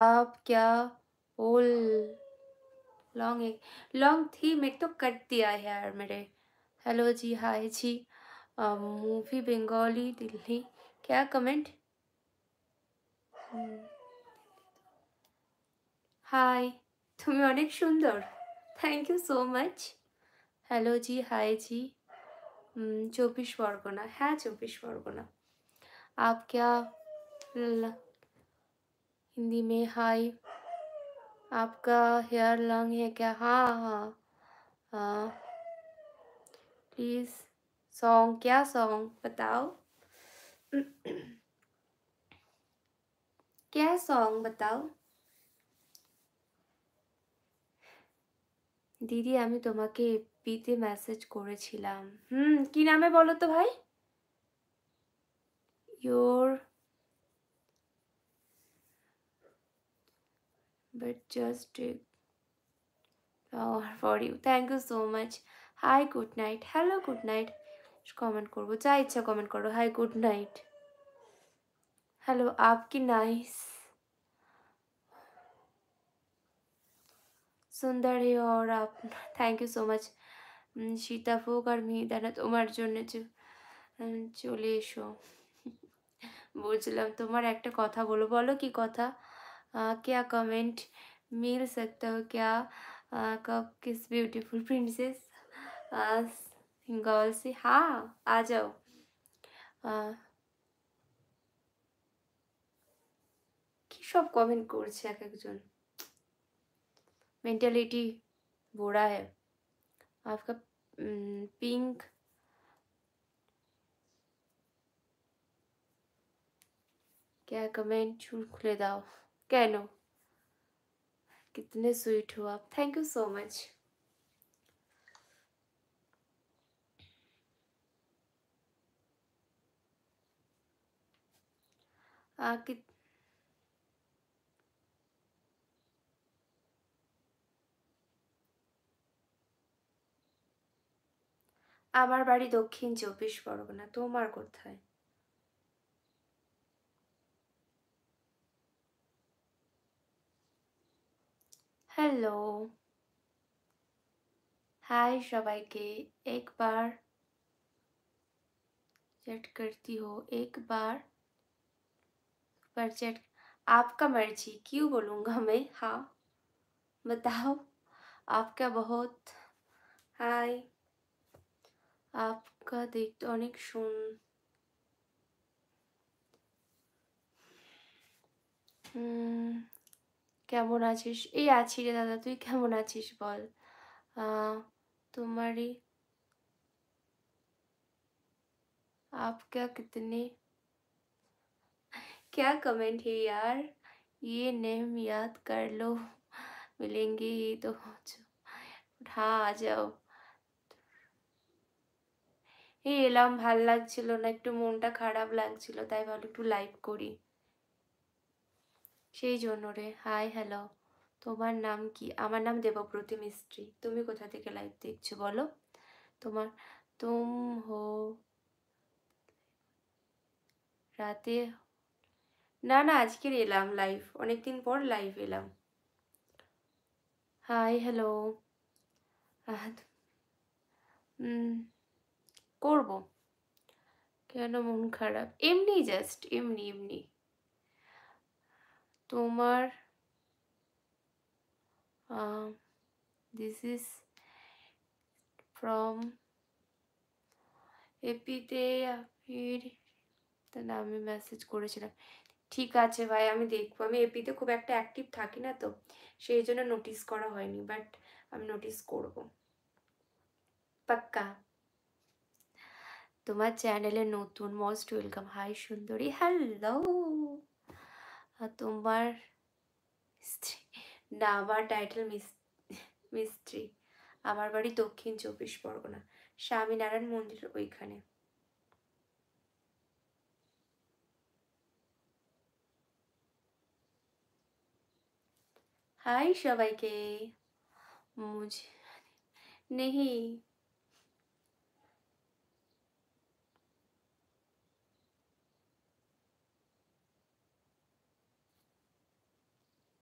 आप क्या बोल लॉन्ग एक लॉन्ग थी मैं तो कट दिया है यार मेरे। हेलो जी, हाय जी। मूवी बंगाली दिल्ली। क्या कमेंट? হাই, তুমি অনেক সুন্দর। Thank you so much. Hello জি, হাই জি। 24 পরগনা। হ্যাঁ, 24 পরগনা। आप क्या ल हिंदी में हाय। आपका हेयर लॉन्ग है क्या? हाँ, हाँ। प्लीज़ सॉन्ग, क्या सॉन्ग बताओ? क्या सॉन्ग बताओ? দিদি আমি তোমাকে এফবিতে মেসেজ করেছিলাম। কি নামে বলো তো ভাই? Your but just take flower for you. Thank you so much. Hi, good night. Hello, good night. Comment করবো, যা ইচ্ছা কমেন্ট করো। Hi, good night. হ্যালো, आपकी नाइस সুন্দর হে और आप thank you so much. Sitabhog আর মিহিদানা তোমার জন্য চলে এসো। বুঝলাম, তোমার একটা কথা বলো। বলো কি কথা? क्या कमेंट मिल सकता हो क्या? कब किस ब्यूटीफुल प्रिंसेस सिंगल से? हाँ, आ जाओ। কি সব কমেন্ট করছে এক একজন। मेंटालिटी बुरा है आपका। पिंक क्या कमेंट খুলে দাও কেন? कितने स्वीट हो आप। Thank you so much. कित আমার বাড়ি দক্ষিণ 24 পরগনা। তোমার কোথায়? हेलो, हाय সবাইকে। एक बार चैट करती हो, एक बार पर चैट। आपका मर्जी, क्यों बोलूँगा मैं? हाँ, बताओ। आपका बहुत हाय। आपका देखते অনেক কেমন আছিস? এই আছি রে দাদা, তুই কেমন আছিস বল? तुम्हारी आप क्या कमेंट है यार? ये नेम याद कर लो, मिलेंगे ही तो। हाँ, आ जाओ। এই এলাম, ভাল লাগছিল না, একটু মনটা খারাপ লাগছিল, তাই ভাবলাম একটু লাইভ করি, সেই জন্য রে। Hi, hello. তোমার নাম কি? আমার নাম দেবব্রতী মিস্ত্রি। তুমি কোথা থেকে লাইভ দেখছো বলো? তোমার তুম হো রাতে? না না, আজকের এলাম লাইভ, অনেকদিন পর লাইভ এলাম। Hi, hello. করব কেন? মন খারাপ এমনি, জাস্ট এমনি এমনি। তোমার দিস ইজ ফ্রম এপিতে আপির, তাহলে আমি মেসেজ করেছিলাম। ঠিক আছে ভাই, আমি দেখবো। আমি এপিতে খুব একটা অ্যাক্টিভ থাকি না তো, সেই জন্য নোটিস করা হয়নি, বাট আমি নোটিস করব পাক্কা। তোমার চ্যানেলে নতুন, মোস্ট ওয়েলকাম। হাই সুন্দরী, হ্যালো। তোমার স্ত্রী না, আমার টাইটেল মিস্ত্রি। আমার বাড়ি দক্ষিণ 24 পরগনা, স্বামীনারায়ণ মন্দির ওইখানে। হাই সবাইকে। মুঝে नहीं,